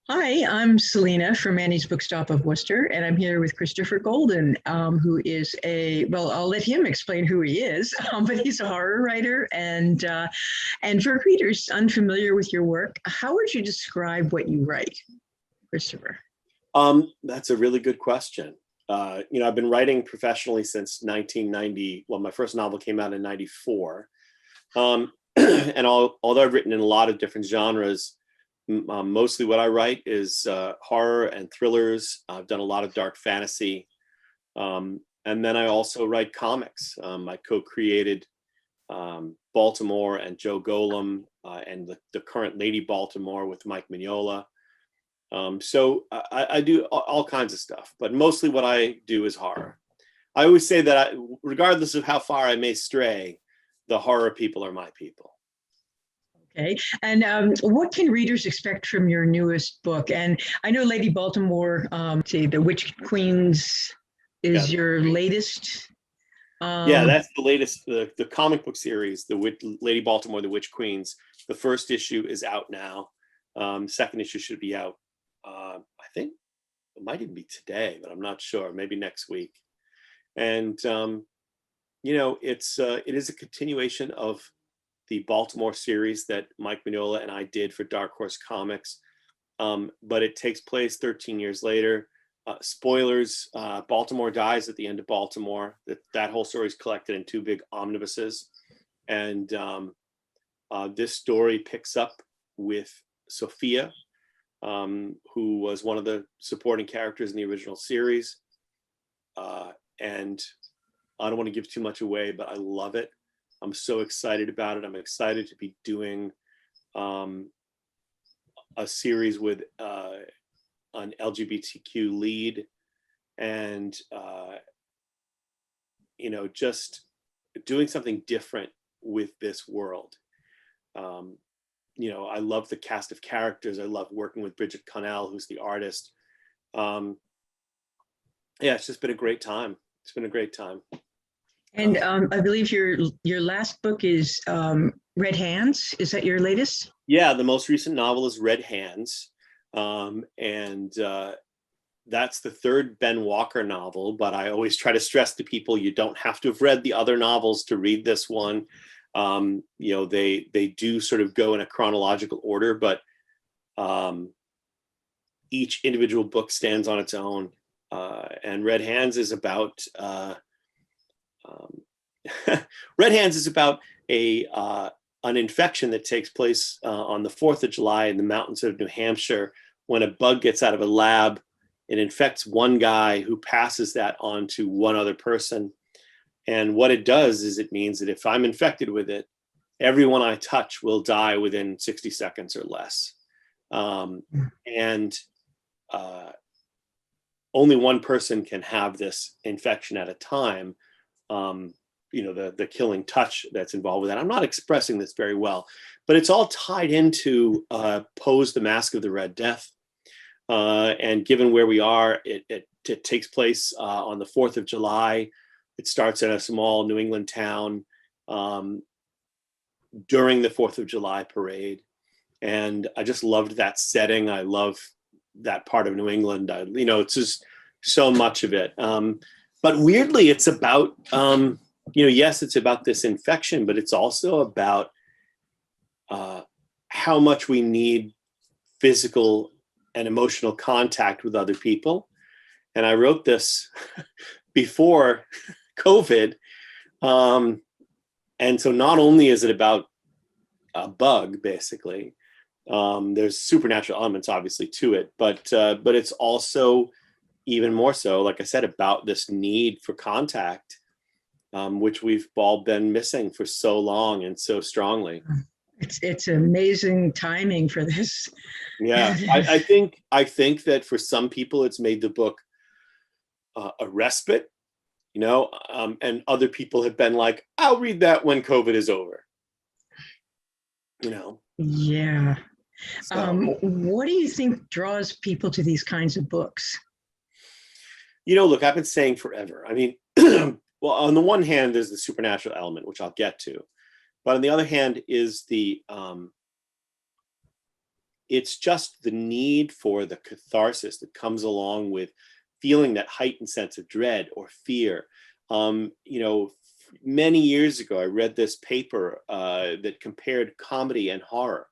Hi, I'm Selena from Annie's Bookstop of Worcester, and I'm here with Christopher Golden, who is well, I'll let him explain who he is, but he's a horror writer. And for readers unfamiliar with your work, how would you describe what you write, Christopher? That's a really good question. I've been writing professionally since 1990. Well, my first novel came out in 94. And although I've written in a lot of different genres, mostly what I write is horror and thrillers. I've done a lot of dark fantasy. And then I also write comics. I co-created Baltimore and Joe Golem and the current Lady Baltimore with Mike Mignola. So I do all kinds of stuff, but mostly what I do is horror. I always say that regardless of how far I may stray, the horror people are my people. Okay. And what can readers expect from your newest book? And I know Lady Baltimore, The Witch Queens Yeah, is your latest. yeah, Um, that's the latest, the comic book series, Lady Baltimore, the Witch Queens. The first issue is out now. Second issue should be out. I think it might even be today, but I'm not sure. Maybe next week. And it is a continuation of the Baltimore series that Mike Mignola and I did for Dark Horse Comics. But it takes place 13 years later. Spoilers, Baltimore dies at the end of Baltimore. That whole story is collected in two big omnibuses. And this story picks up with Sophia, who was one of the supporting characters in the original series. And I don't want to give too much away, but I love it. I'm so excited about it. I'm excited to be doing a series with an LGBTQ lead, and just doing something different with this world. I love the cast of characters. I love working with Bridget Connell, who's the artist. Yeah, it's just been a great time. It's been a great time. And I believe your last book is Red Hands. Is that your latest? Yeah, the most recent novel is Red Hands. And that's the third Ben Walker novel, but I always try to stress to people, you don't have to have read the other novels to read this one. They do sort of go in a chronological order, but each individual book stands on its own. And Red Hands is about Red Hands is about an infection that takes place on the 4th of July in the mountains of New Hampshire, when a bug gets out of a lab. It infects one guy who passes that on to one other person. And what it does is it means that if I'm infected with it, everyone I touch will die within 60 seconds or less. And only one person can have this infection at a time. The killing touch that's involved with that. I'm not expressing this very well, but it's all tied into Poe's The Mask of the Red Death. And given where we are, it takes place on the 4th of July. It starts in a small New England town during the 4th of July parade. And I just loved that setting. I love that part of New England. It's just so much of it. But weirdly, it's about, yes, it's about this infection, but it's also about how much we need physical and emotional contact with other people. And I wrote this before COVID. And so not only is it about a bug, basically, there's supernatural elements obviously to it, but it's also even more so, like I said, about this need for contact, which we've all been missing for so long and so strongly. It's amazing timing for this. Yeah, I think that for some people it's made the book a respite, and other people have been like, I'll read that when COVID is over. Yeah. So, What do you think draws people to these kinds of books? look, I've been saying forever. I mean, well, on the one hand, there's the supernatural element, which I'll get to. But on the other hand is the it's just the need for the catharsis that comes along with feeling that heightened sense of dread or fear. You know, many years ago, I read this paper that compared comedy and horror,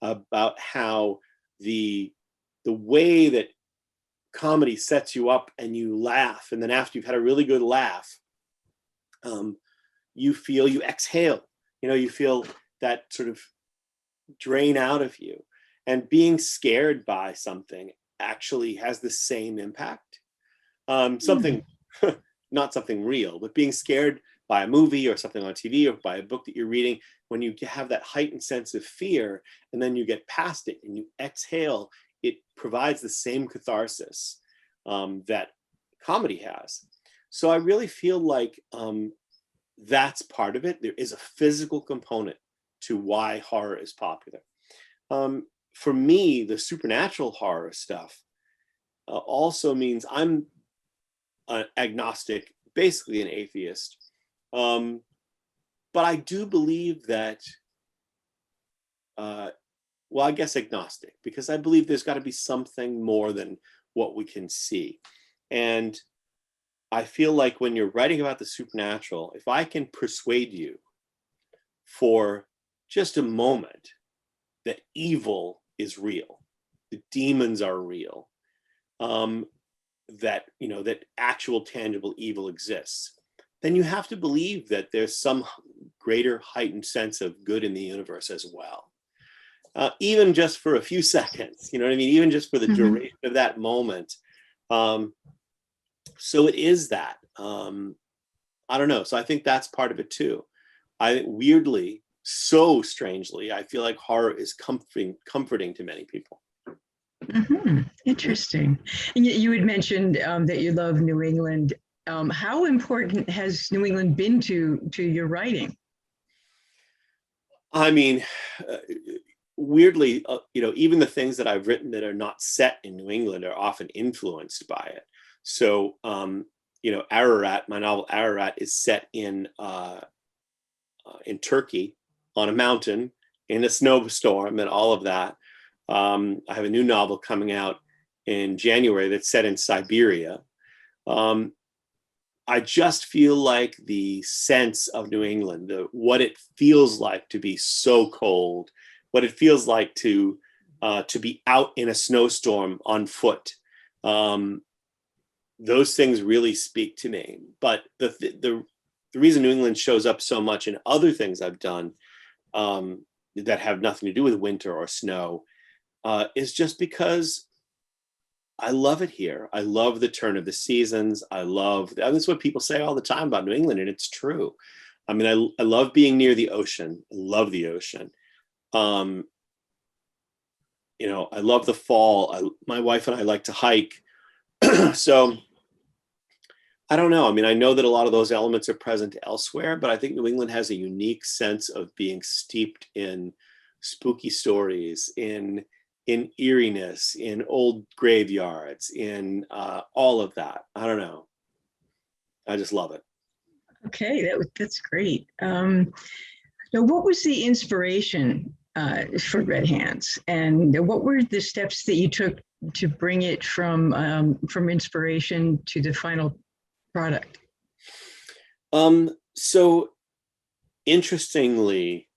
about how the way that comedy sets you up and you laugh, and then after you've had a really good laugh, you exhale. You know, you feel that sort of drain out of you. And being scared by something actually has the same impact. Something, not something real, but being scared by a movie or something on TV or by a book that you're reading, when you have that heightened sense of fear and then you get past it and you exhale, it provides the same catharsis that comedy has. So I really feel like that's part of it. There is a physical component to why horror is popular. For me, the supernatural horror stuff also means I'm agnostic, basically an atheist. But I do believe that, well, I guess agnostic, because I believe there's got to be something more than what we can see. And I feel like when you're writing about the supernatural, if I can persuade you for just a moment that evil is real, the demons are real, that, you know, that actual tangible evil exists, then you have to believe that there's some greater heightened sense of good in the universe as well. Even just for a few seconds, you know what I mean? Even just for the duration of that moment. So it is that. I don't know. So I think that's part of it too. I weirdly, so strangely, I feel like horror is comforting to many people. Interesting. And you had mentioned that you love New England. How important has New England been to your writing? I mean, weirdly, you know, even the things that I've written that are not set in New England are often influenced by it. So, you know, Ararat, my novel Ararat, is set in Turkey, on a mountain, in a snowstorm, and all of that. I have a new novel coming out in January that's set in Siberia. I just feel like the sense of New England, what it feels like to be so cold, what it feels like to be out in a snowstorm on foot. Those things really speak to me. But the reason New England shows up so much in other things I've done that have nothing to do with winter or snow is just because I love it here. I love the turn of the seasons. That's what people say all the time about New England, and it's true. I mean, I love being near the ocean. I love the ocean. You know, I love the fall. My wife and I like to hike. So I don't know. I mean, I know that a lot of those elements are present elsewhere, but I think New England has a unique sense of being steeped in spooky stories, in eeriness, in old graveyards, in all of that. I don't know. I just love it. Okay, that's great. Now, what was the inspiration for Red Hands, and what were the steps that you took to bring it from inspiration to the final product? So interestingly,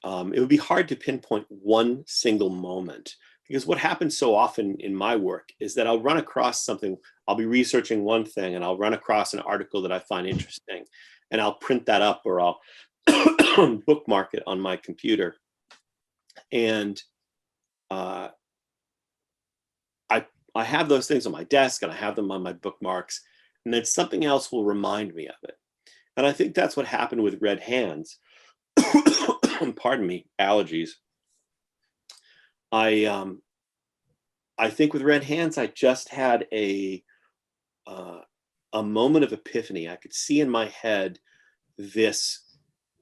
it would be hard to pinpoint one single moment, because what happens so often in my work is that I'll run across something, I'll be researching one thing and I'll run across an article that I find interesting, and I'll print that up, or I'll bookmark it on my computer. And I have those things on my desk, and I have them on my bookmarks, and then something else will remind me of it. And I think that's what happened with Red Hands. Pardon me, allergies. I think with Red Hands, I just had a moment of epiphany. I could see in my head this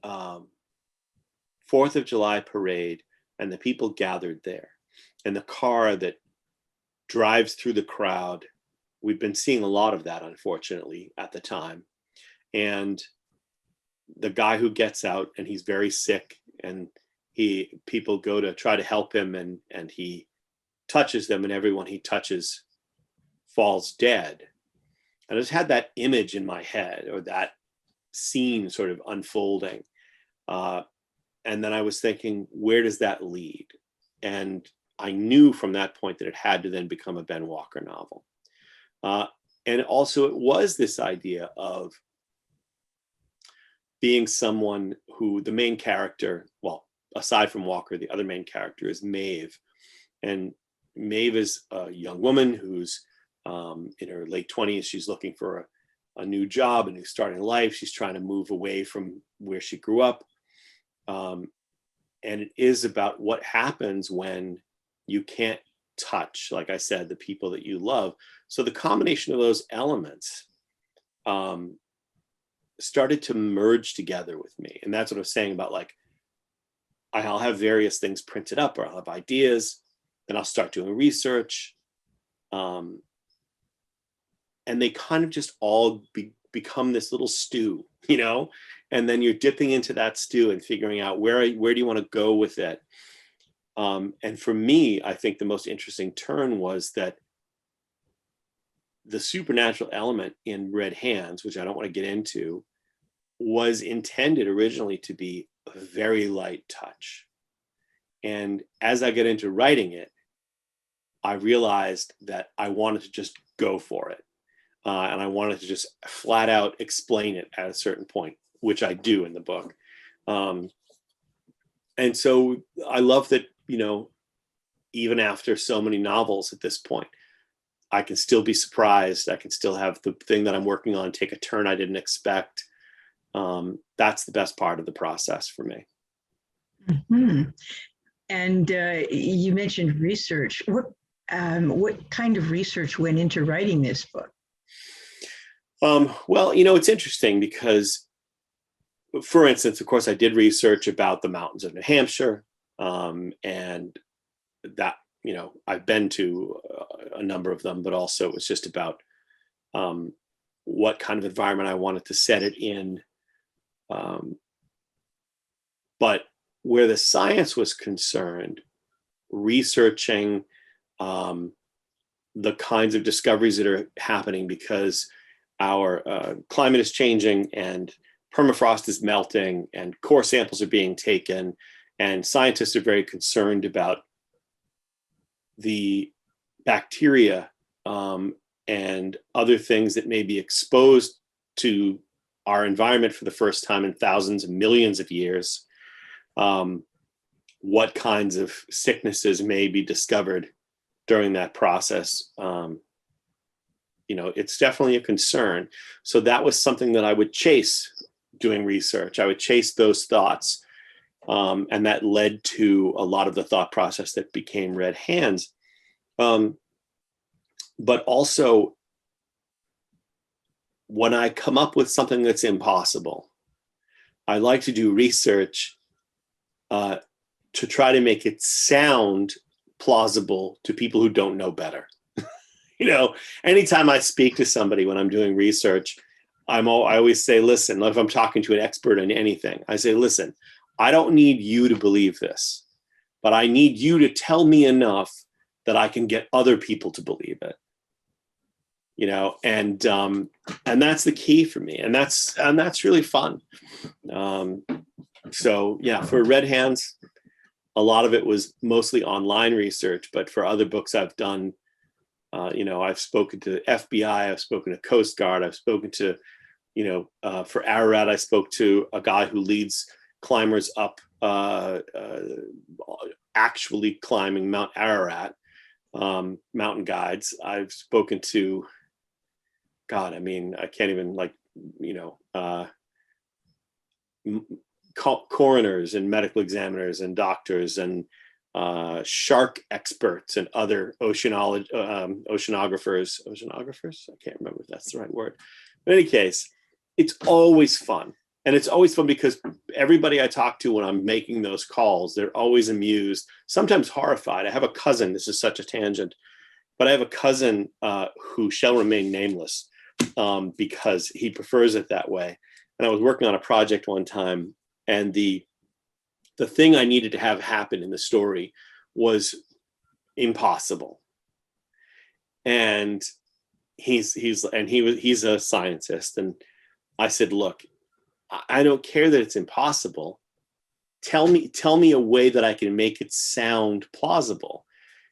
4th of July parade, and the people gathered there, and the car that drives through the crowd. We've been seeing a lot of that, unfortunately, at the time. And the guy who gets out, and he's very sick, and people go to try to help him, and he touches them and everyone he touches falls dead. I just had that image in my head, or that scene sort of unfolding. And then I was thinking, where does that lead? And I knew from that point that it had to then become a Ben Walker novel. And also it was this idea of being someone who the main character, well, aside from Walker, the other main character is Maeve. And Maeve is a young woman who's in her late 20s. She's looking for a new job, a new start in life. She's trying to move away from where she grew up. And it is about what happens when you can't touch, like I said, the people that you love. So the combination of those elements started to merge together with me. And that's what I was saying about, like, I'll have various things printed up, or I'll have ideas, then I'll start doing research. And they kind of just all become this little stew, you know? And then you're dipping into that stew and figuring out where do you want to go with it. And for me, I think the most interesting turn was that the supernatural element in Red Hands, which I don't want to get into, was intended originally to be a very light touch. And as I get into writing it, I realized that I wanted to just go for it. And I wanted to just flat out explain it at a certain point, which I do in the book. And so I love that, you know, even after so many novels at this point, I can still be surprised. I can still have the thing that I'm working on take a turn I didn't expect. That's the best part of the process for me. Mm-hmm. And you mentioned research. What kind of research went into writing this book? Well, you know, it's interesting because, for instance, of course, I did research about the mountains of New Hampshire, and that, you know, I've been to a number of them, but also it was just about what kind of environment I wanted to set it in. But where the science was concerned, researching the kinds of discoveries that are happening because our climate is changing and permafrost is melting and core samples are being taken, and scientists are very concerned about the bacteria and other things that may be exposed to our environment for the first time in thousands and millions of years. What kinds of sicknesses may be discovered during that process. You know, it's definitely a concern. So that was something that I would chase doing research. I would chase those thoughts. And that led to a lot of the thought process that became Red Hands. But also, when I come up with something that's impossible, I like to do research to try to make it sound plausible to people who don't know better. You know, anytime I speak to somebody when I'm doing research, I always say, listen, if I'm talking to an expert in anything, I say, listen, I don't need you to believe this, but I need you to tell me enough that I can get other people to believe it. You know, and that's the key for me, and that's really fun. So yeah, for Red Hands, a lot of it was mostly online research, but for other books I've done, you know, I've spoken to the FBI, I've spoken to Coast Guard, I've spoken to, you know, for Ararat, I spoke to a guy who leads climbers up, actually climbing Mount Ararat, mountain guides. I've spoken to, God, I mean, I can't even, like, you know, coroners and medical examiners and doctors and shark experts and other oceanographers. I can't remember if that's the right word. But in any case, it's always fun. And it's always fun because everybody I talk to when I'm making those calls, they're always amused, sometimes horrified. I have a cousin, this is such a tangent, but I have a cousin who shall remain nameless because he prefers it that way. And I was working on a project one time, and the thing I needed to have happen in the story was impossible. And he's a scientist. And I said, look, I don't care that it's impossible. Tell me a way that I can make it sound plausible.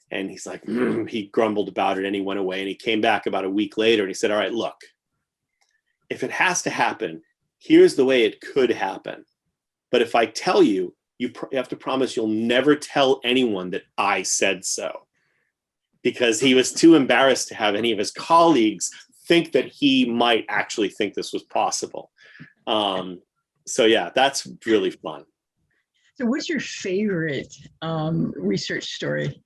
And he's like, he grumbled about it and he went away, and he came back about a week later and he said, all right, look, if it has to happen, here's the way it could happen. But if I tell you, you have to promise you'll never tell anyone that I said so. Because he was too embarrassed to have any of his colleagues think that he might actually think this was possible. So yeah, that's really fun. So what's your favorite research story?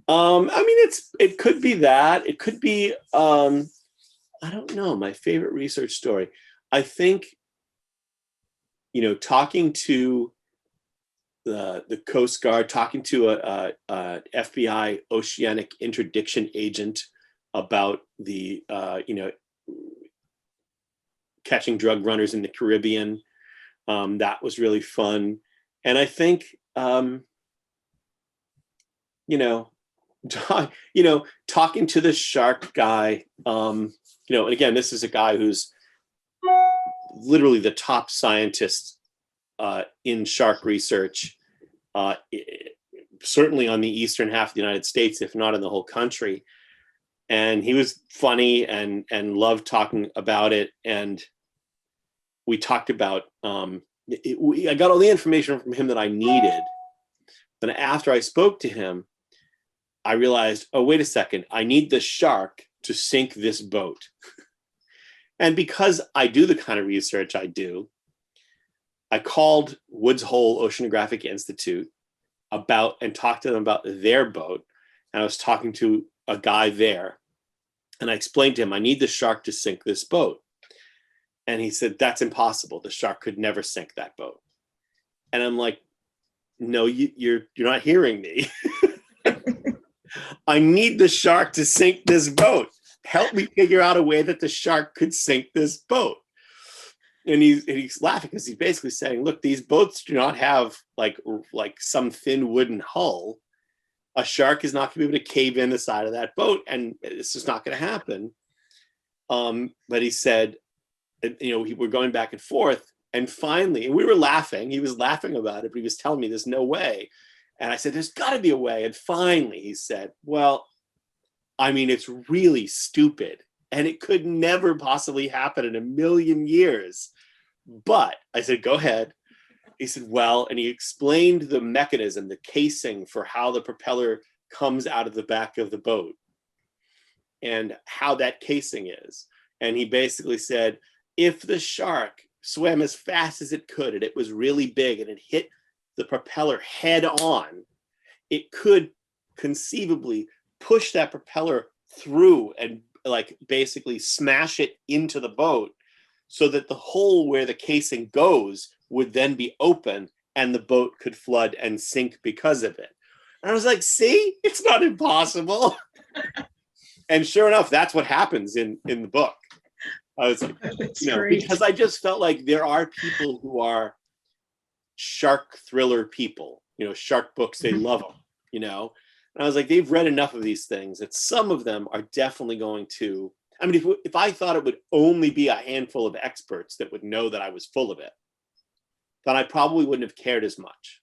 I mean, it could be that. It could be, I don't know, my favorite research story. I think, talking to the Coast Guard, talking to a FBI oceanic interdiction agent about the, catching drug runners in the Caribbean. That was really fun. And I think, talking to the shark guy, and again, this is a guy who's literally the top scientist in shark research, certainly on the eastern half of the United States, if not in the whole country. And he was funny and loved talking about it. And we talked about, I got all the information from him that I needed. But after I spoke to him, I realized, oh, wait a second, I need the shark to sink this boat. And because I do the kind of research I do, I called Woods Hole Oceanographic Institute and talked to them about their boat. And I was talking to a guy there, and I explained to him, I need the shark to sink this boat. And he said, that's impossible. The shark could never sink that boat. And I'm like, no, you're not hearing me. I need the shark to sink this boat. Help me figure out a way that the shark could sink this boat. And he's laughing because he's basically saying, look, these boats do not have like some thin wooden hull. A shark is not going to be able to cave in the side of that boat, and it's just not going to happen. But he said, we're going back and forth, and finally, and we were laughing. He was laughing about it, but he was telling me there's no way. And I said, there's got to be a way. And finally, he said, well, I mean, it's really stupid, and it could never possibly happen in a million years. But I said, go ahead. He said, well, and he explained the mechanism, the casing for how the propeller comes out of the back of the boat and how that casing is. And he basically said, if the shark swam as fast as it could, and it was really big, and it hit the propeller head on, it could conceivably push that propeller through and like basically smash it into the boat, so that the hole where the casing goes would then be open and the boat could flood and sink because of it. And I was like, see, it's not impossible. And sure enough, that's what happens in the book. I was like, because I just felt like there are people who are shark thriller people, shark books, they love them, And I was like, they've read enough of these things that some of them are definitely going to, I mean, if I thought it would only be a handful of experts that would know that I was full of it, then I probably wouldn't have cared as much.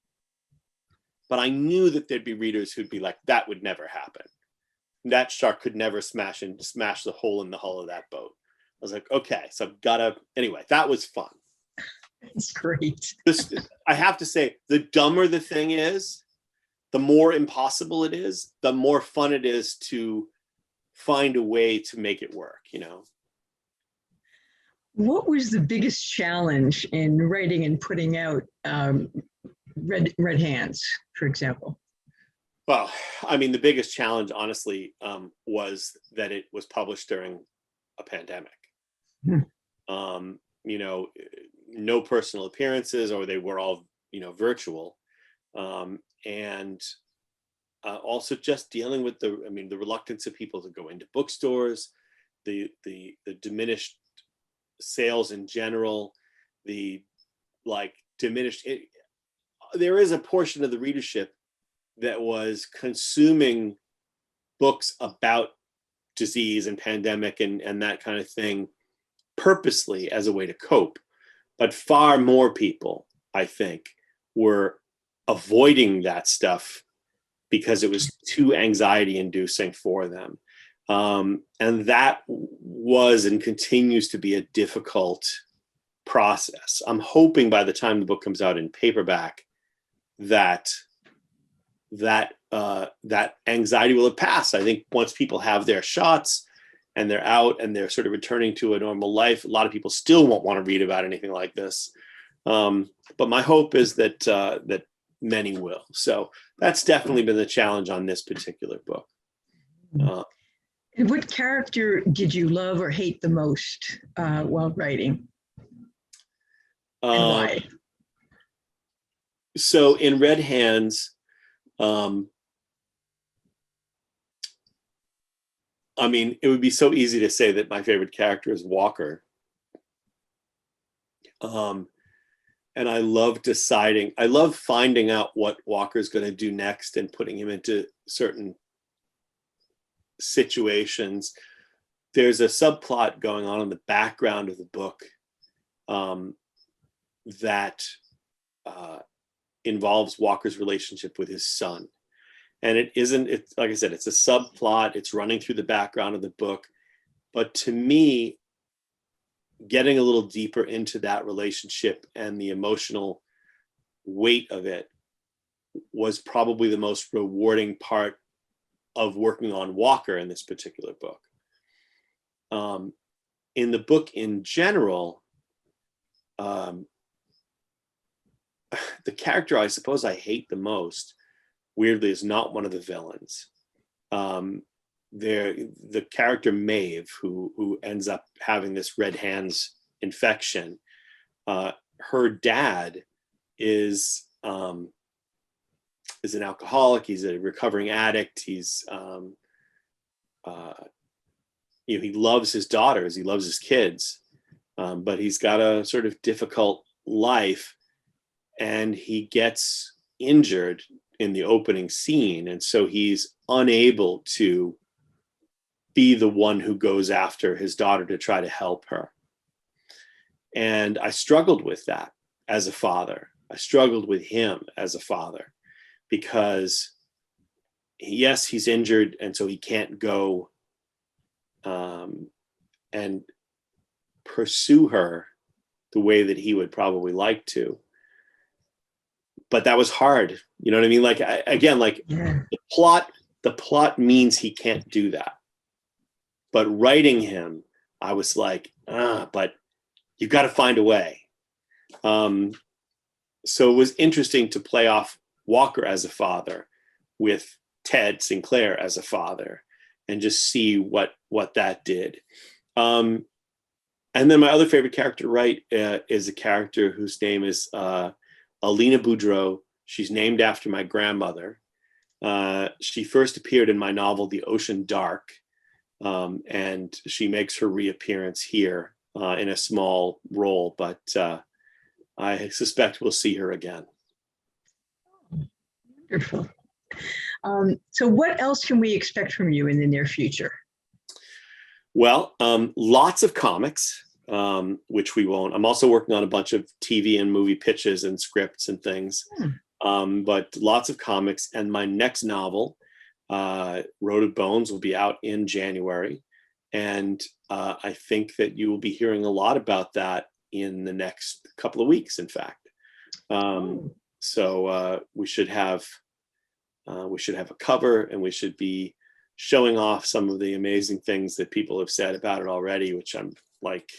But I knew that there'd be readers who'd be like, that would never happen. That shark could never smash the hole in the hull of that boat. I was like, okay, so I've got to, anyway, that was fun. It's great. I have to say, the dumber the thing is, the more impossible it is, the more fun it is to find a way to make it work, What was the biggest challenge in writing and putting out Red Hands, for example? Well, I mean, the biggest challenge, honestly, was that it was published during a pandemic. No personal appearances, or they were all, virtual. And also just dealing with the reluctance of people to go into bookstores, the diminished sales in general, the diminished, there is a portion of the readership that was consuming books about disease and pandemic and that kind of thing purposely as a way to cope. But far more people, I think, were avoiding that stuff because it was too anxiety inducing for them. And that was and continues to be a difficult process. I'm hoping by the time the book comes out in paperback that anxiety will have passed. I think once people have their shots and they're out and they're sort of returning to a normal life, a lot of people still won't want to read about anything like this. But my hope is that many will. So that's definitely been the challenge on this particular book. And what character did you love or hate the most while writing? And why? So in Red Hands, I mean, it would be so easy to say that my favorite character is Walker. And I love finding out what Walker's going to do next and putting him into certain situations. There's a subplot going on in the background of the book that involves Walker's relationship with his son. And it's like I said, it's a subplot. It's running through the background of the book. But to me, getting a little deeper into that relationship and the emotional weight of it was probably the most rewarding part of working on Walker in this particular book. In the book in general, the character I suppose I hate the most, weirdly, is not one of the villains. The character Maeve, who ends up having this red hands infection, her dad is an alcoholic. He's a recovering addict. He's he loves his daughters. He loves his kids, but he's got a sort of difficult life, and he gets injured in the opening scene, and so he's unable to be the one who goes after his daughter to try to help her. And I struggled with that as a father. I struggled with him as a father because, yes, he's injured, and so he can't go and pursue her the way that he would probably like to. But that was hard. You know what I mean? Like, the plot means he can't do that. But writing him, I was like, but you've got to find a way. So it was interesting to play off Walker as a father with Ted Sinclair as a father and just see what that did. And then my other favorite character to write is a character whose name is Alina Boudreau. She's named after my grandmother. She first appeared in my novel, The Ocean Dark, and she makes her reappearance here in a small role, but I suspect we'll see her again. Wonderful. So what else can we expect from you in the near future? Well, lots of comics, which we won't. I'm also working on a bunch of TV and movie pitches and scripts and things, but lots of comics. And my next novel, Road of Bones, will be out in January. And I think that you will be hearing a lot about that in the next couple of weeks, in fact. So we should have a cover, and we should be showing off some of the amazing things that people have said about it already, which I'm like,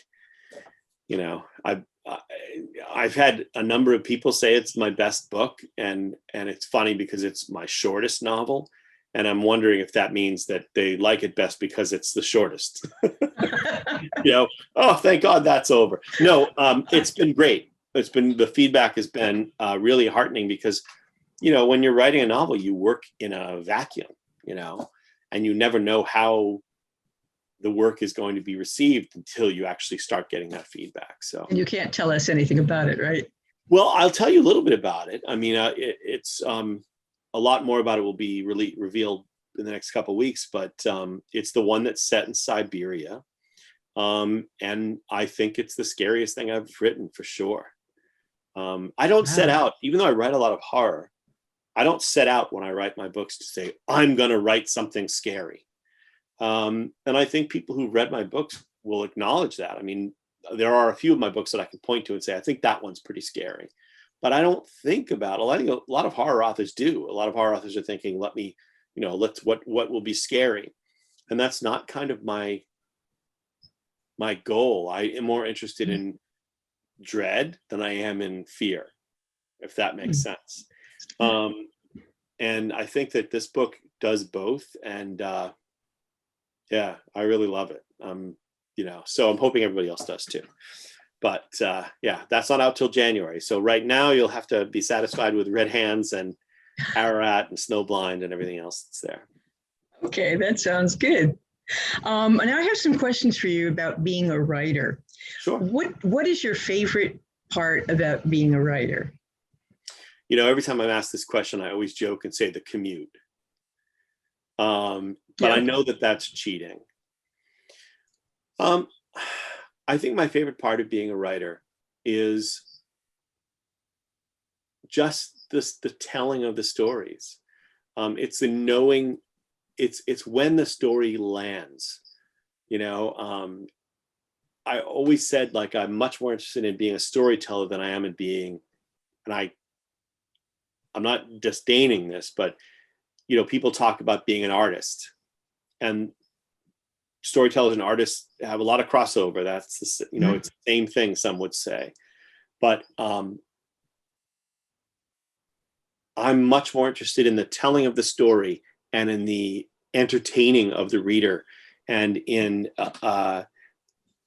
I've had a number of people say it's my best book, and it's funny because it's my shortest novel, and I'm wondering if that means that they like it best because it's the shortest. Oh, thank God that's over. No, it's been great. The feedback has been really heartening because, when you're writing a novel, you work in a vacuum, and you never know how the work is going to be received until you actually start getting that feedback. So, and you can't tell us anything about it, right? Well, I'll tell you a little bit about it. I mean, it's a lot more about it will be revealed in the next couple of weeks, but it's the one that's set in Siberia. And I think it's the scariest thing I've written for sure. I don't set out, even though I write a lot of horror, I don't set out when I write my books to say, I'm going to write something scary. And I think people who read my books will acknowledge that. I mean, there are a few of my books that I can point to and say, I think that one's pretty scary. But I don't think about it. I think a lot of horror authors do. A lot of horror authors are thinking, what will be scary? And that's not kind of my goal. I am more interested in dread than I am in fear, if that makes sense. And I think that this book does both. And yeah, I really love it. So I'm hoping everybody else does too. But yeah, that's not out till January. So right now you'll have to be satisfied with Red Hands and Ararat and Snowblind and everything else that's there. Okay, that sounds good. Now I have some questions for you about being a writer. Sure. What is your favorite part about being a writer? Every time I'm asked this question, I always joke and say the commute. But I know that that's cheating. I think my favorite part of being a writer is just the telling of the stories. It's the knowing, it's when the story lands. I always said, like, I'm much more interested in being a storyteller than I am in being, and I'm not disdaining this, but people talk about being an artist, and storytellers and artists have a lot of crossover. That's it's the same thing, some would say, but I'm much more interested in the telling of the story and in the entertaining of the reader and in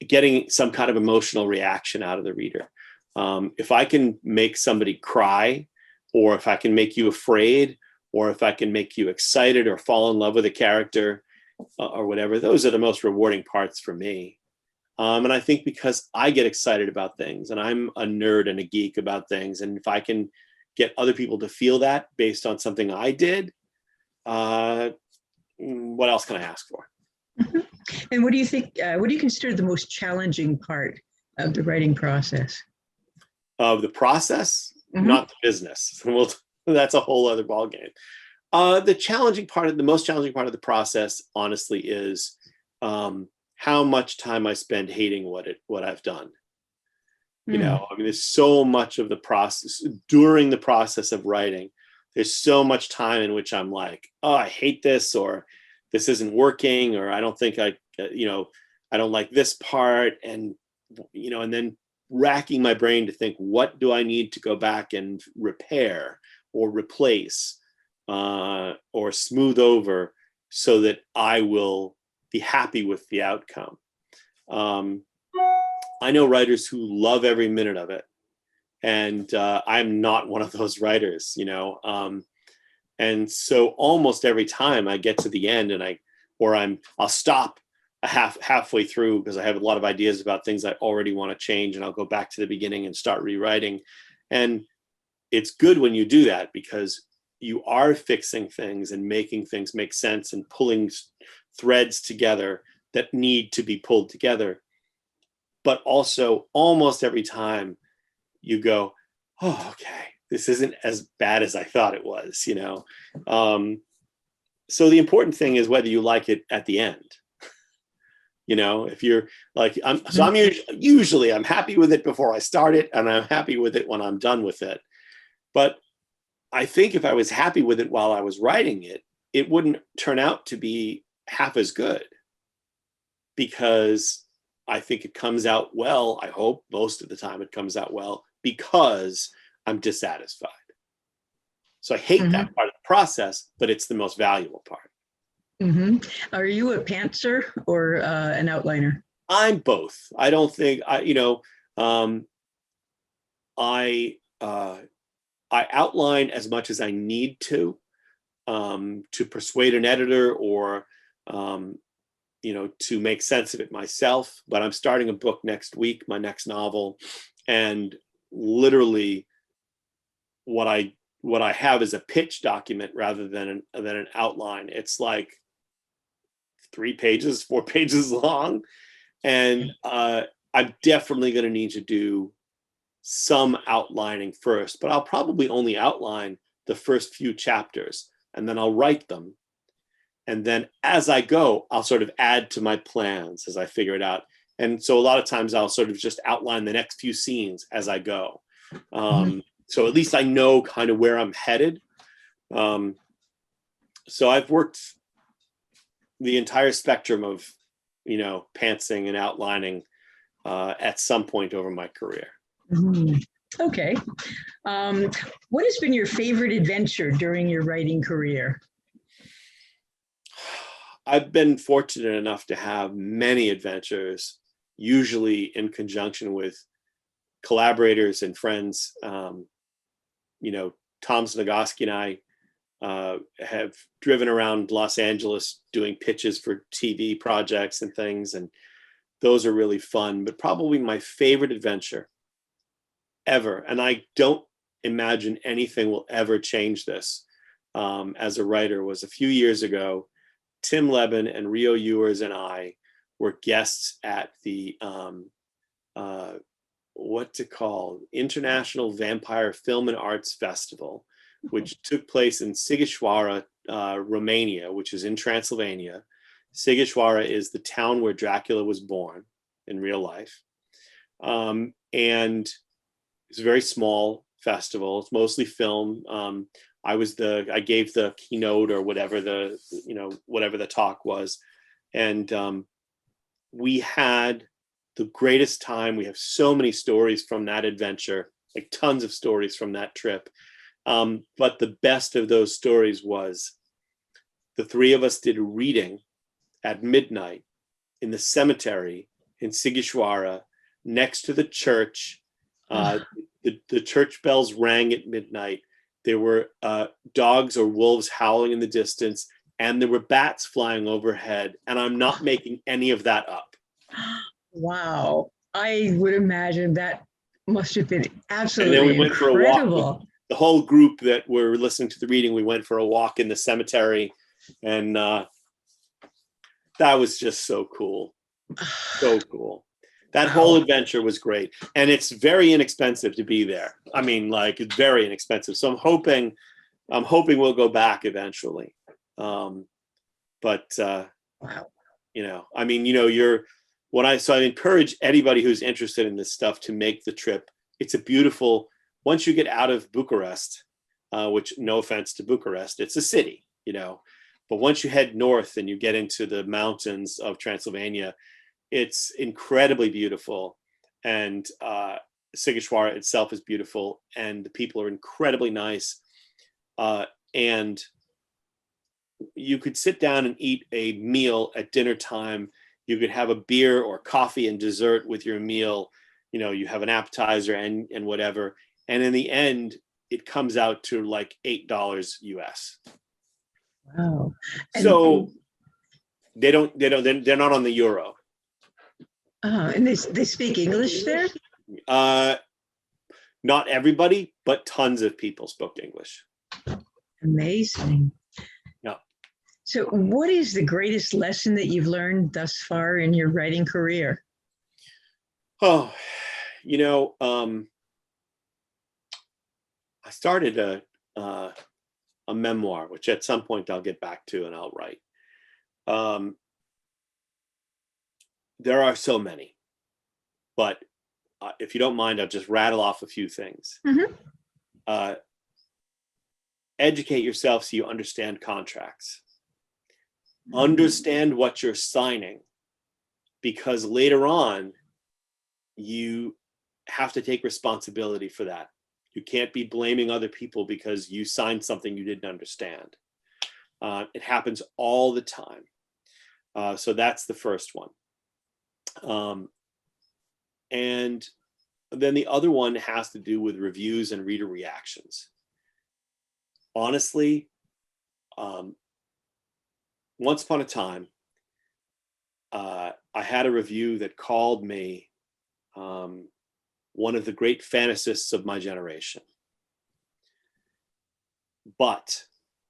getting some kind of emotional reaction out of the reader. If I can make somebody cry, or if I can make you afraid, or if I can make you excited or fall in love with a character, or whatever, those are the most rewarding parts for me. And I think because I get excited about things, and I'm a nerd and a geek about things, and if I can get other people to feel that based on something I did, what else can I ask for? Mm-hmm. And what do you think, what do you consider the most challenging part of the writing process? Of the process, not the business. That's a whole other ballgame. The most challenging part of the process, honestly, is how much time I spend hating what I've done. There's so much of the process during the process of writing. There's so much time in which I'm like, oh, I hate this, or this isn't working, or I don't think I don't like this part, and and then racking my brain to think, what do I need to go back and repair or replace or smooth over so that I will be happy with the outcome. I know writers who love every minute of it, and I'm not one of those writers, and so almost every time I get to the end and I'll stop halfway through because I have a lot of ideas about things I already want to change, and I'll go back to the beginning and start rewriting. And it's good when you do that, because you are fixing things and making things make sense and pulling threads together that need to be pulled together. But also almost every time you go, oh, okay, this isn't as bad as I thought it was, so the important thing is whether you like it at the end. If you're like, I'm usually happy with it before I start it, and I'm happy with it when I'm done with it. But I think if I was happy with it while I was writing it, it wouldn't turn out to be half as good, because I think it comes out well. I hope most of the time it comes out well because I'm dissatisfied. So I hate that part of the process, but it's the most valuable part. Are you a pantser or an outliner? I'm both. I don't think I outline as much as I need to persuade an editor or to make sense of it myself. But I'm starting a book next week, my next novel, and literally what I what I have is a pitch document rather than an outline. It's like 3 pages, 4 pages long. And I'm definitely going to need to do some outlining first, but I'll probably only outline the first few chapters, and then I'll write them. And then as I go, I'll sort of add to my plans as I figure it out. And so a lot of times I'll sort of just outline the next few scenes as I go. So at least I know kind of where I'm headed. So I've worked the entire spectrum of, pantsing and outlining at some point over my career. Okay. What has been your favorite adventure during your writing career? I've been fortunate enough to have many adventures, usually in conjunction with collaborators and friends. Tom Znagoski and I have driven around Los Angeles doing pitches for TV projects and things, and those are really fun. But probably my favorite adventure ever, and I don't imagine anything will ever change this as a writer, was a few years ago. Tim Leben and Rio Ewers and I were guests at the International Vampire Film and Arts Festival, which took place in Sighisoara, Romania, which is in Transylvania. Sighisoara is the town where Dracula was born in real life. And it's a very small festival. It's mostly film. I gave the keynote or whatever the talk was. And we had the greatest time. We have so many stories from that adventure, like tons of stories from that trip. But the best of those stories was the three of us did a reading at midnight in the cemetery in Sighisoara next to the church. The church bells rang at midnight. There were dogs or wolves howling in the distance, and there were bats flying overhead. And I'm not making any of that up. Wow. I would imagine that must have been absolutely and then we went incredible. For a walk. The whole group that were listening to the reading, we went for a walk in the cemetery, and that was just so cool. So cool. That whole adventure was great. And it's very inexpensive to be there. I mean, like, it's very inexpensive. So I'm hoping we'll go back eventually. Wow. I encourage anybody who's interested in this stuff to make the trip. It's a beautiful, once you get out of Bucharest, which, no offense to Bucharest, it's a city, but once you head north and you get into the mountains of Transylvania, it's incredibly beautiful. And Sighisoara itself is beautiful, and the people are incredibly nice. And you could sit down and eat a meal at dinner time. You could have a beer or coffee and dessert with your meal. You have an appetizer and whatever. And in the end, it comes out to like $8 US. Wow. So they're not on the euro. And they speak English there? Not everybody, but tons of people spoke English. Amazing. Yeah. So what is the greatest lesson that you've learned thus far in your writing career? Oh, I started a memoir, which at some point I'll get back to and I'll write. There are so many, but if you don't mind, I'll just rattle off a few things. Educate yourself so you understand contracts. Understand what you're signing, because later on, you have to take responsibility for that. You can't be blaming other people because you signed something you didn't understand. It happens all the time. So that's the first one. And then the other one has to do with reviews and reader reactions. Honestly, once upon a time, I had a review that called me one of the great fantasists of my generation. But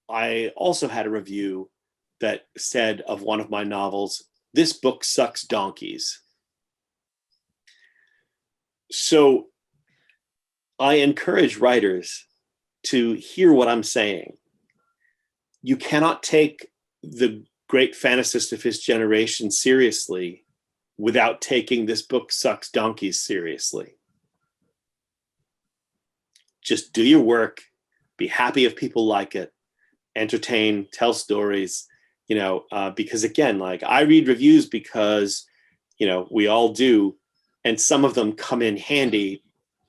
I also had a review that said of one of my novels, "This book sucks donkeys." So I encourage writers to hear what I'm saying. You cannot take the great fantasist of his generation seriously without taking "This book sucks donkeys" seriously. Just do your work, be happy if people like it, entertain, tell stories, because again, like, I read reviews because, we all do, and some of them come in handy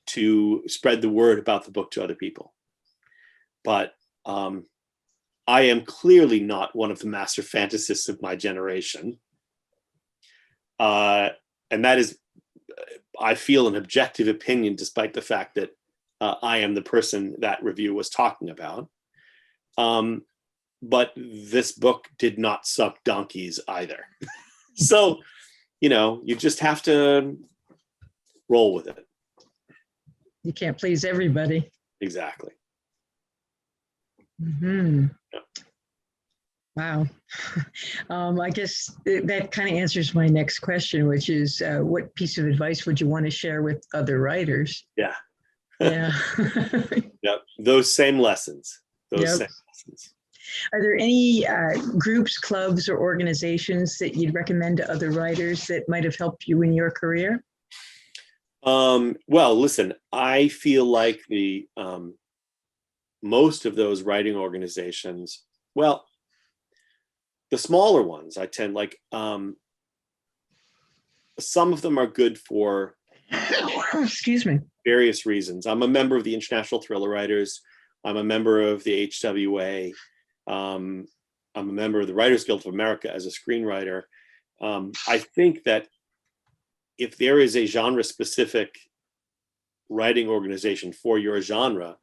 to spread the word about the book to other people. But I am clearly not one of the master fantasists of my generation. And that is, I feel, an objective opinion, despite the fact that I am the person that review was talking about. But this book did not suck donkeys either. So, you just have to roll with it. You can't please everybody. Exactly. Mm-hmm. Yeah. Wow. I guess that kind of answers my next question, which is what piece of advice would you want to share with other writers? Yeah. Yeah. Yep. Those same lessons. Yep. Same lessons. Are there any groups, clubs, or organizations that you'd recommend to other writers that might have helped you in your career? Well, listen, I feel like the most of those writing organizations, well, the smaller ones, I tend like, some of them are good for excuse me, various reasons. I'm a member of the International Thriller Writers. I'm a member of the HWA. I'm a member of the Writers Guild of America as a screenwriter. I think that if there is a genre-specific writing organization for your genre,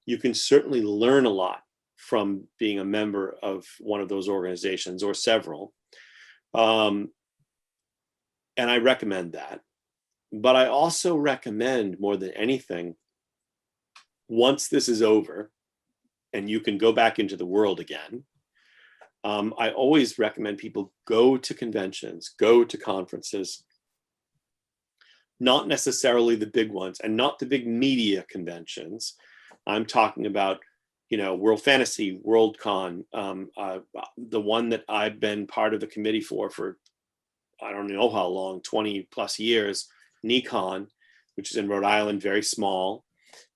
you can certainly learn a lot from being a member of one of those organizations or several. And I recommend that. But I also recommend, more than anything, once this is over and you can go back into the world again, I always recommend people go to conventions, go to conferences, not necessarily the big ones and not the big media conventions. I'm talking about, World Fantasy, Worldcon, the one that I've been part of the committee for I don't know how long, 20 plus years, NECON, which is in Rhode Island, very small.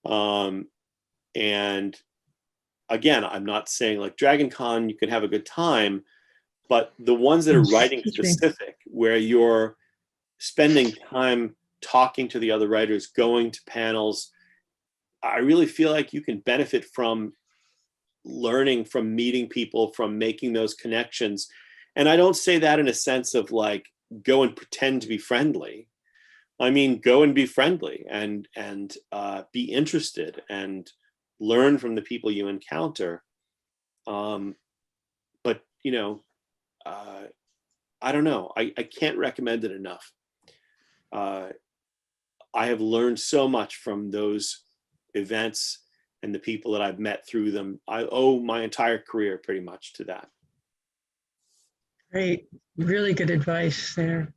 And again, I'm not saying like Dragon Con, you can have a good time, but the ones that are writing specific, where you're spending time talking to the other writers, going to panels, I really feel like you can benefit from learning, from meeting people, from making those connections. And I don't say that in a sense of like, go and pretend to be friendly. I mean, go and be friendly and be interested and learn from the people you encounter. But I don't know. I can't recommend it enough. I have learned so much from those events and the people that I've met through them. I owe my entire career pretty much to that. Great. Really good advice there.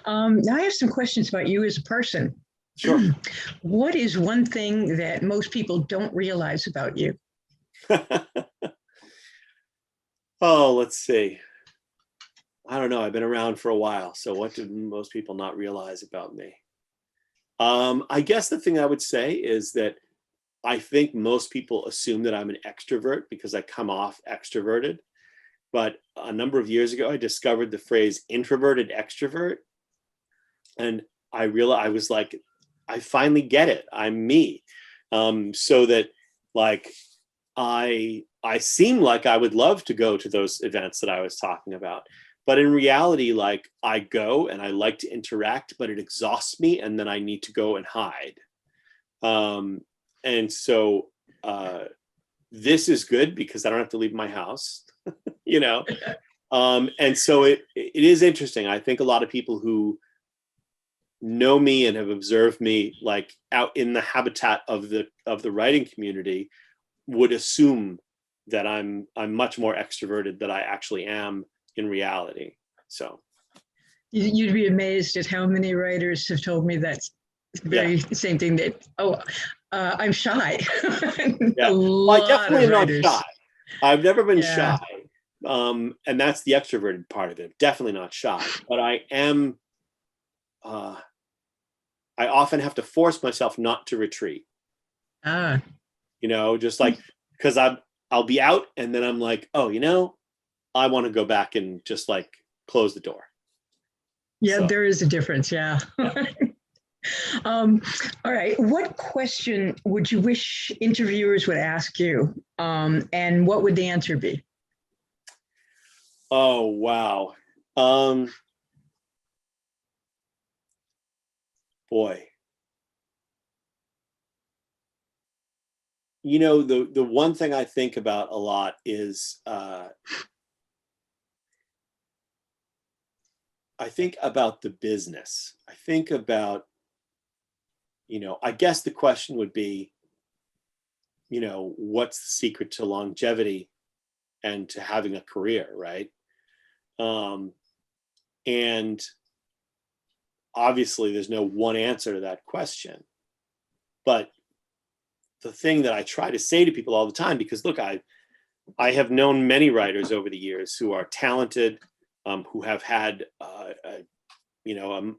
Now I have some questions about you as a person. Sure. What is one thing that most people don't realize about you? Oh, let's see. I don't know. I've been around for a while. So what do most people not realize about me? I guess the thing I would say is that I think most people assume that I'm an extrovert because I come off extroverted. But a number of years ago, I discovered the phrase introverted extrovert. And I realized, I was like, I finally get it. I'm me. So that like, I seem like I would love to go to those events that I was talking about. But in reality, like, I go and I like to interact, but it exhausts me. And then I need to go and hide. And so this is good because I don't have to leave my house, and so it is interesting. I think a lot of people who know me and have observed me like out in the habitat of the writing community would assume that I'm much more extroverted than I actually am in reality. So You'd be amazed at how many writers have told me that very same thing, that, I'm shy. Yeah, A well, I lot definitely of am not writers. shy. I've never been Yeah. shy. And that's the extroverted part of it. Definitely not shy, but I am, I often have to force myself not to retreat, Ah, just like, because I'll be out and then I'm like, oh, I want to go back and just like close the door. yeah, So there is a difference. Yeah. yeah. um, all right. What question would you wish interviewers would ask you? And what would the answer be? Oh, wow. Um, Boy, the one thing I think about a lot is, I think about the business. I think about, I guess the question would be, what's the secret to longevity and to having a career, right? Um, and obviously, there's no one answer to that question. But the thing that I try to say to people all the time, because look, I have known many writers over the years who are talented, who have had a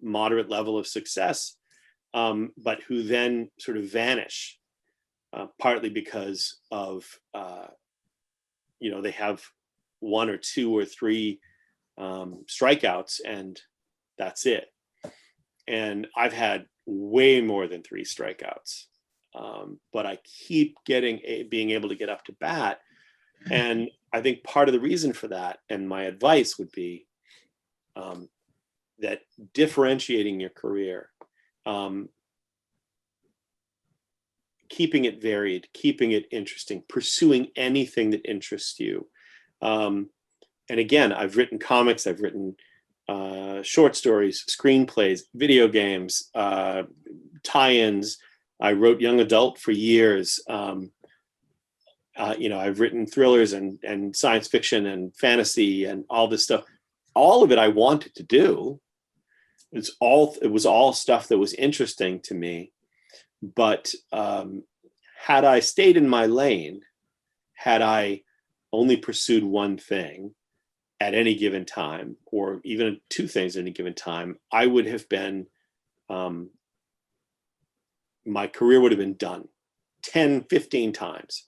moderate level of success, but who then sort of vanish, partly because of they have one or two or three strikeouts, and that's it. And I've had way more than three strikeouts, but I keep being able to get up to bat. And I think part of the reason for that, and my advice would be, that differentiating your career, keeping it varied, keeping it interesting, pursuing anything that interests you. And again, I've written comics, I've written short stories, screenplays, video games, tie-ins. I wrote young adult for years. I've written thrillers and science fiction and fantasy and all this stuff. All of it I wanted to do. It was all stuff that was interesting to me. But had I stayed in my lane, had I only pursued one thing at any given time, or even two things at any given time, I would have been, my career would have been done 10, 15 times,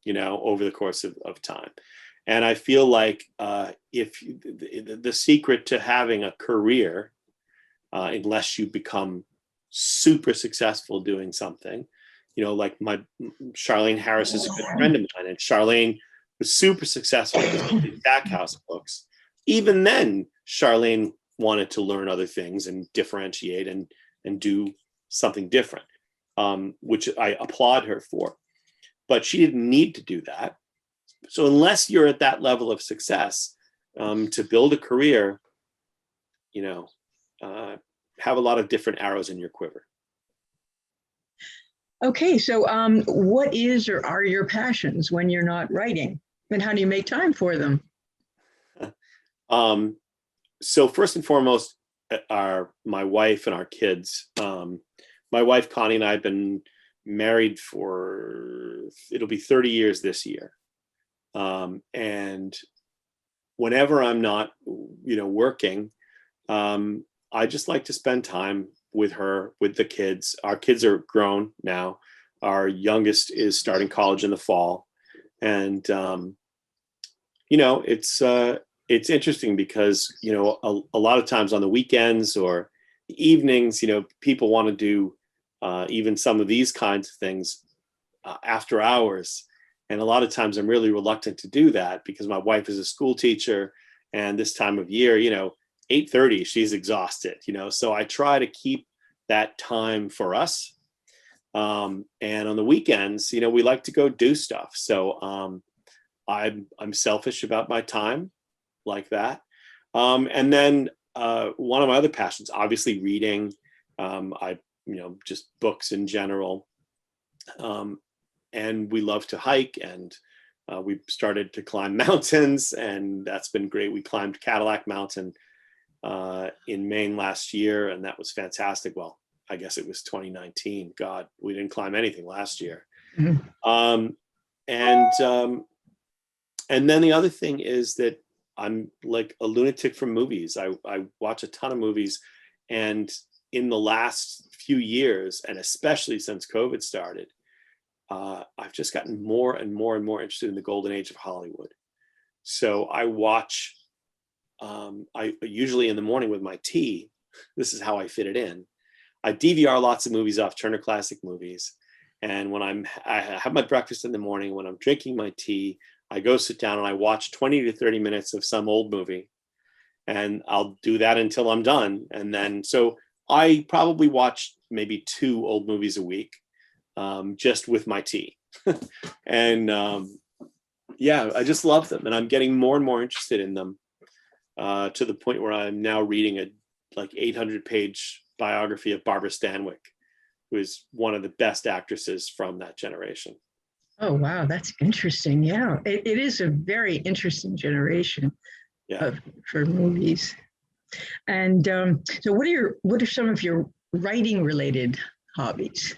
over the course of time. And I feel like if the secret to having a career, unless you become super successful doing something, like Charlene Harris is a good friend of mine, and Charlene was super successful with the Stackhouse books. Even then, Charlene wanted to learn other things and differentiate and do something different, which I applaud her for. But she didn't need to do that. So unless you're at that level of success, to build a career, have a lot of different arrows in your quiver. Okay, so what is or are your passions when you're not writing? And how do you make time for them? So first and foremost are my wife and our kids. My wife, Connie, and I have been married it'll be 30 years this year. And whenever I'm not, working, I just like to spend time with her, with the kids. Our kids are grown now. Our youngest is starting college in the fall. And, it's interesting because, a lot of times on the weekends or the evenings, people want to do even some of these kinds of things after hours. And a lot of times I'm really reluctant to do that because my wife is a school teacher, and this time of year, 8:30, she's exhausted, so I try to keep that time for us. And on the weekends, we like to go do stuff. So I'm selfish about my time like that. And then one of my other passions, obviously reading, just books in general. and we love to hike, and we started to climb mountains, and that's been great. We climbed Cadillac Mountain in Maine last year, and that was fantastic. Well, I guess it was 2019. God, we didn't climb anything last year. Mm-hmm. And then the other thing is that I'm like a lunatic for movies. I watch a ton of movies, and in the last few years, and especially since COVID started, I've just gotten more and more and more interested in the golden age of Hollywood. So I watch, I usually in the morning with my tea, this is how I fit it in. I DVR lots of movies off Turner Classic Movies. And when I have my breakfast in the morning, when I'm drinking my tea, I go sit down and I watch 20 to 30 minutes of some old movie. And I'll do that until I'm done. And then, so I probably watch maybe 2 old movies a week, just with my tea. And yeah, I just love them. And I'm getting more and more interested in them, to the point where I'm now reading a like 800-page biography of Barbara Stanwyck, who is one of the best actresses from that generation. Oh, wow. That's interesting. Yeah, it is a very interesting generation for movies. And so what are some of your writing related hobbies?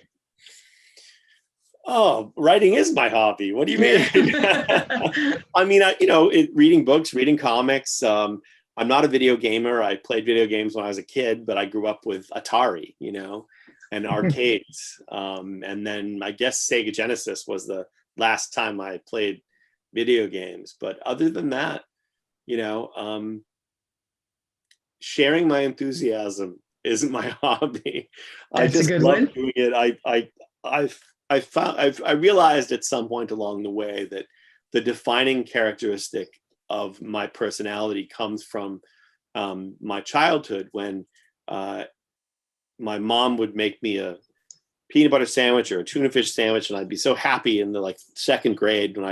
Oh, writing is my hobby. What do you mean? I mean, reading books, reading comics. I'm not a video gamer. I played video games when I was a kid, but I grew up with Atari, and arcades. And then I guess Sega Genesis was the last time I played video games. But other than that, sharing my enthusiasm isn't my hobby. That's I just a good love one. doing it. I realized at some point along the way that the defining characteristic of my personality comes from my childhood, when my mom would make me a peanut butter sandwich or a tuna fish sandwich, and I'd be so happy in the like 2nd grade when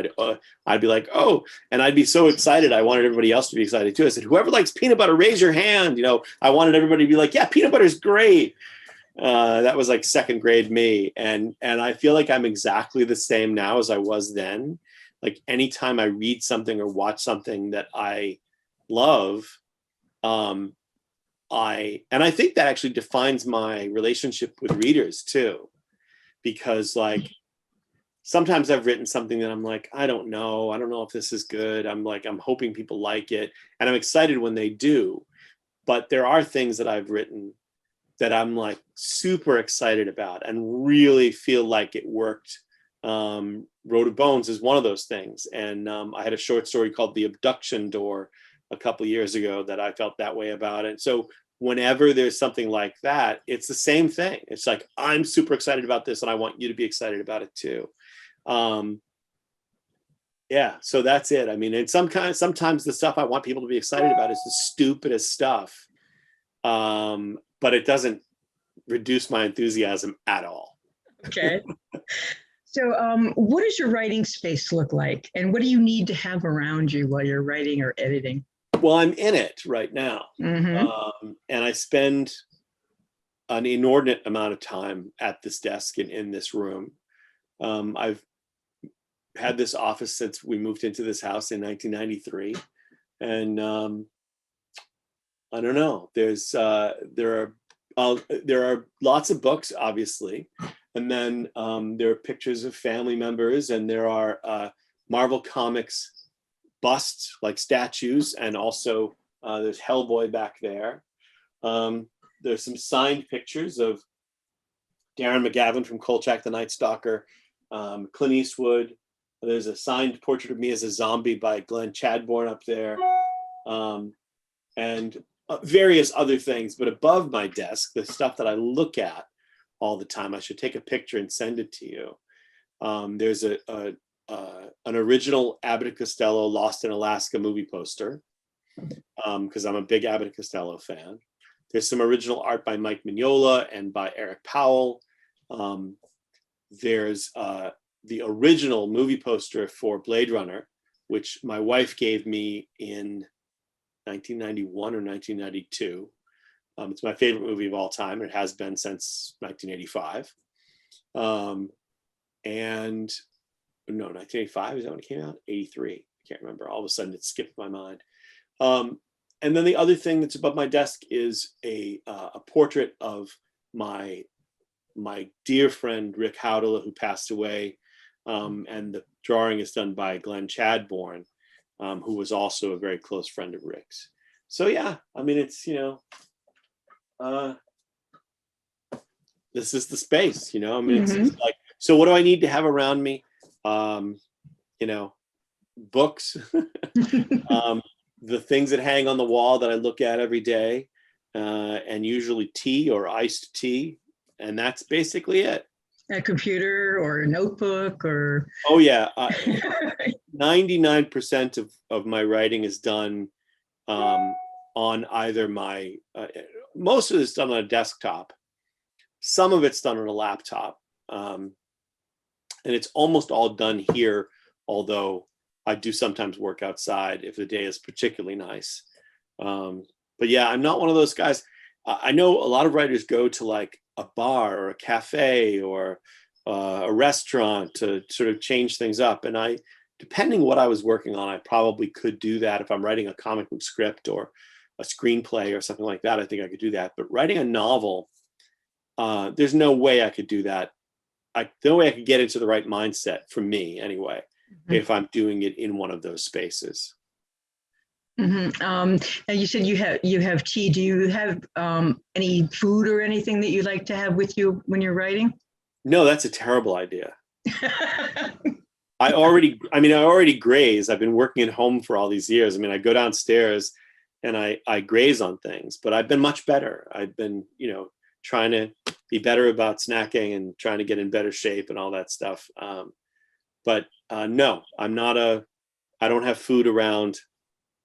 I'd be like, oh, and I'd be so excited. I wanted everybody else to be excited too. I said, whoever likes peanut butter, raise your hand. I wanted everybody to be like, yeah, peanut butter is great. That was like 2nd grade me, and I feel like I'm exactly the same now as I was then. Like anytime I read something or watch something that I love, I think that actually defines my relationship with readers too, because like sometimes I've written something that I'm like, I don't know if this is good. I'm hoping people like it, and I'm excited when they do. But there are things that I've written that I'm like super excited about and really feel like it worked. Road of Bones is one of those things. And I had a short story called The Abduction Door a couple of years ago that I felt that way about. And so whenever there's something like that, it's the same thing. It's like, I'm super excited about this and I want you to be excited about it too. Yeah, so that's it. I mean, and sometimes the stuff I want people to be excited about is the stupidest stuff. But it doesn't reduce my enthusiasm at all. Okay. So what does your writing space look like? And what do you need to have around you while you're writing or editing? Well, I'm in it right now. Mm-hmm. And I spend an inordinate amount of time at this desk in this room. I've had this office since we moved into this house in 1993. And I don't know, there are lots of books, obviously. And then there are pictures of family members, and there are Marvel Comics busts, like statues, and also there's Hellboy back there. There's some signed pictures of Darren McGavin from Kolchak the Night Stalker, Clint Eastwood. There's a signed portrait of me as a zombie by Glenn Chadbourne up there, and various other things. But above my desk, the stuff that I look at all the time, I should take a picture and send it to you. There's an original Abbott and Costello Lost in Alaska movie poster, because I'm a big Abbott and Costello fan. There's some original art by Mike Mignola and by Eric Powell. There's the original movie poster for Blade Runner, which my wife gave me in 1991 or 1992. It's my favorite movie of all time. It has been since 1985. And no, 1985, is that when it came out? 83. I can't remember. All of a sudden it skipped my mind. And then the other thing that's above my desk is a portrait of my dear friend Rick Howdela, who passed away, and the drawing is done by Glenn Chadbourne, who was also a very close friend of Rick's. So yeah, I mean, it's, this is the space, I mean, it's like, so what do I need to have around me? Books, the things that hang on the wall that I look at every day, and usually tea or iced tea. And that's basically it. A computer or a notebook or. Oh yeah. 99% of my writing is done on either my, most of it's done on a desktop. Some of it's done on a laptop. And it's almost all done here, although I do sometimes work outside if the day is particularly nice. But yeah, I'm not one of those guys. I know a lot of writers go to like a bar or a cafe or a restaurant to sort of change things up. And depending what I was working on, I probably could do that. If I'm writing a comic book script or a screenplay or something like that, I think I could do that. But writing a novel, there's no way I could do that. The way I could get into the right mindset for me anyway, if I'm doing it in one of those spaces. Now you said you have tea. Do you have any food or anything that you like to have with you when you're writing? No, that's a terrible idea. I already graze. I've been working at home for all these years. I mean, I go downstairs and I graze on things, but I've been much better. I've been, trying to be better about snacking and trying to get in better shape and all that stuff. But no, I don't have food around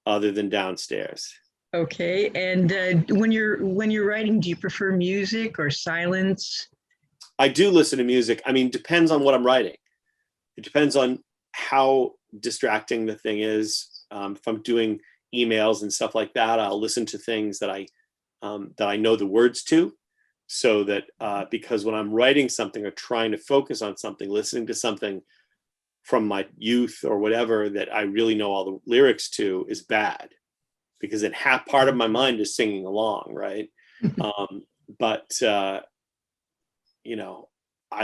other than downstairs. Okay. And when you're writing, do you prefer music or silence? I do listen to music. I mean, depends on what I'm writing. It depends on how distracting the thing is. If I'm doing emails and stuff like that, I'll listen to things that I know the words to, so that because when I'm writing something or trying to focus on something, listening to something from my youth or whatever that I really know all the lyrics to is bad, because then part of my mind is singing along, right? But I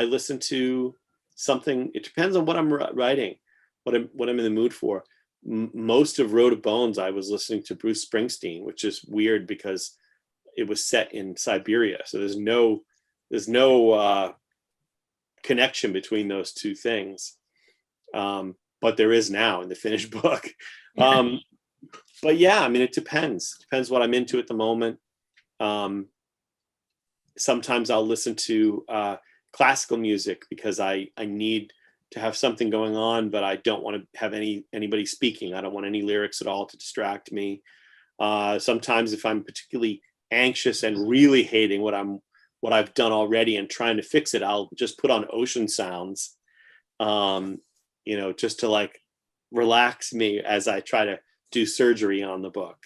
listen to something. It depends on what I'm writing, what I'm in the mood for. Most of Road of Bones, I was listening to Bruce Springsteen, which is weird because it was set in Siberia, so there's no connection between those two things. But there is now in the finished book. But yeah, I mean, it depends what I'm into at the moment. Sometimes I'll listen to classical music because I need to have something going on, but I don't want to have anybody speaking. I don't want any lyrics at all to distract me. Sometimes if I'm particularly anxious and really hating what I've done already and trying to fix it, I'll just put on ocean sounds, just to like relax me as I try to do surgery on the book.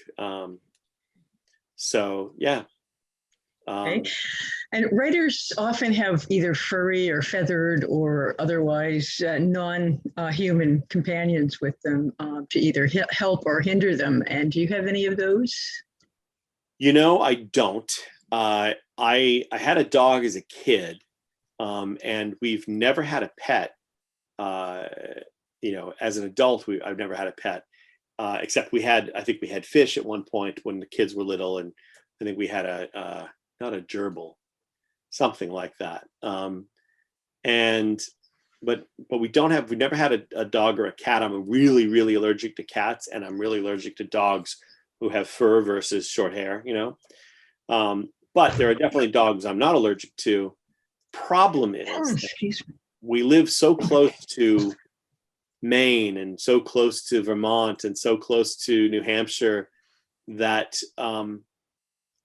So yeah. Okay. And writers often have either furry or feathered or otherwise non-human companions with them to either help or hinder them. And do you have any of those? I don't. I had a dog as a kid, and we've never had a pet. As an adult, I've never had a pet, except I think we had fish at one point when the kids were little, and I think we had not a gerbil, something like that. But we've never had a dog or a cat. I'm really, really allergic to cats, and I'm really allergic to dogs who have fur versus short hair, but there are definitely dogs I'm not allergic to. Problem is, we live so close to Maine and so close to Vermont and so close to New Hampshire that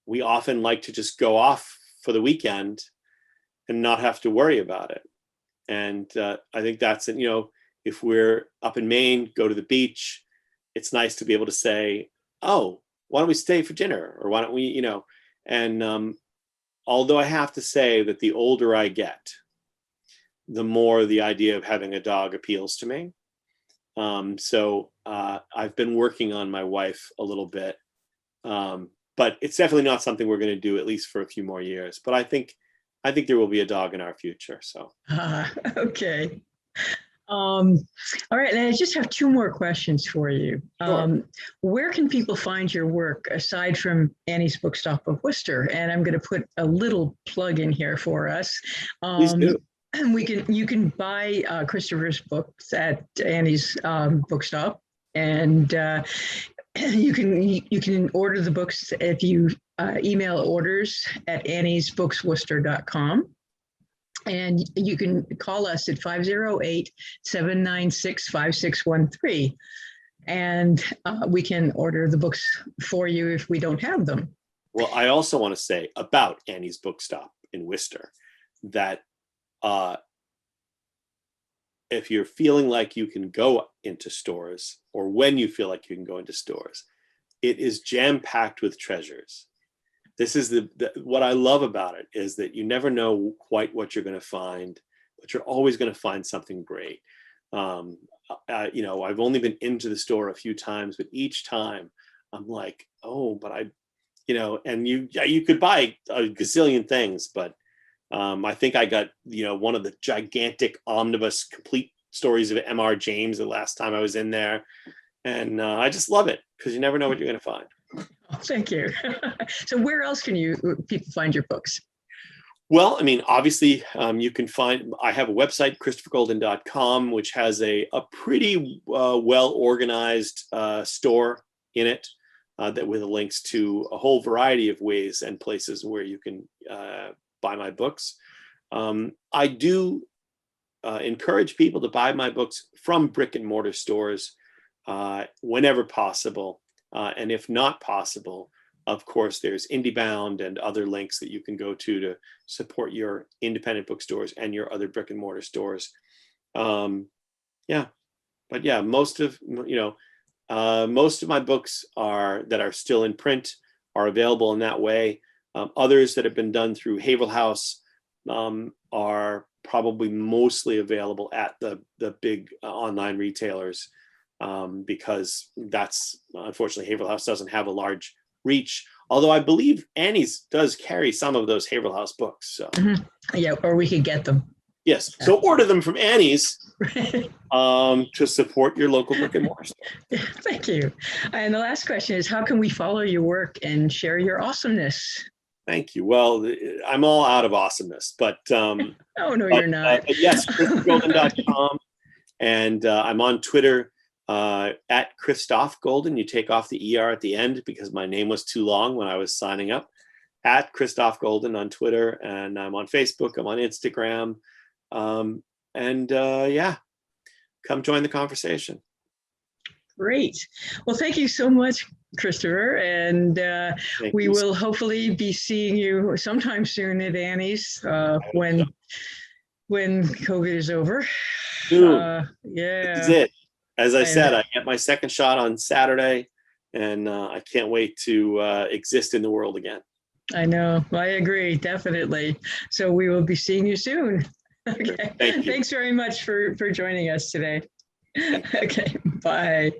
we often like to just go off for the weekend and not have to worry about it. And I think that's, if we're up in Maine, go to the beach, it's nice to be able to say, oh, why don't we stay for dinner? Or why don't we, and although I have to say that the older I get, the more the idea of having a dog appeals to me. So I've been working on my wife a little bit, but it's definitely not something we're going to do at least for a few more years. But I think there will be a dog in our future. So Okay. All right, and I just have two more questions for you. Sure. Where can people find your work aside from Annie's Bookstop of Worcester? And I'm going to put a little plug in here for us. Please do. And you can buy Christopher's books at Annie's Bookstop, and you can order the books if you email orders at anniesbooksworcester.com. And you can call us at 508-796-5613. And we can order the books for you if we don't have them. Well, I also want to say about Annie's Bookstop in Worcester that if you're feeling like you can go into stores, or when you feel like you can go into stores, it is jam-packed with treasures. This is what I love about it, is that you never know quite what you're going to find, but you're always going to find something great. I've only been into the store a few times, but each time I'm like, oh, but and you could buy a gazillion things, but I think I got, one of the gigantic omnibus complete stories of M.R. James the last time I was in there. And I just love it because you never know what you're going to find. Oh, thank you. So where else can people find your books? Well, I mean, obviously, you can find, I have a website, christophergolden.com, which has a pretty well-organized store in it that with links to a whole variety of ways and places where you can buy my books. I do encourage people to buy my books from brick and mortar stores whenever possible. And if not possible, of course, there's IndieBound and other links that you can go to support your independent bookstores and your other brick and mortar stores. But yeah, most of my books that are still in print are available in that way. Others that have been done through Haverhill House are probably mostly available at the big online retailers. Because that's unfortunately Haverhill House doesn't have a large reach. Although I believe Annie's does carry some of those Haverhill House books. So yeah, or we could get them. Yes, so order them from Annie's to support your local brick and mortar store. Thank you. And the last question is, how can we follow your work and share your awesomeness? Thank you. Well, I'm all out of awesomeness, but oh no, you're not. Yes, christophergolden.com, and I'm on Twitter. At Christoph Golden, you take off the ER at the end because my name was too long when I was signing up. At Christoph Golden on Twitter, and I'm on Facebook, I'm on Instagram. Come join the conversation. Great. Well, thank you so much, Christopher. And we will hopefully be seeing you sometime soon at Annie's when COVID is over. Yeah. This is it. As I said, I get my second shot on Saturday, and I can't wait to exist in the world again. I know. I agree, definitely. So we will be seeing you soon. Okay. Thanks very much for joining us today. Okay. Bye.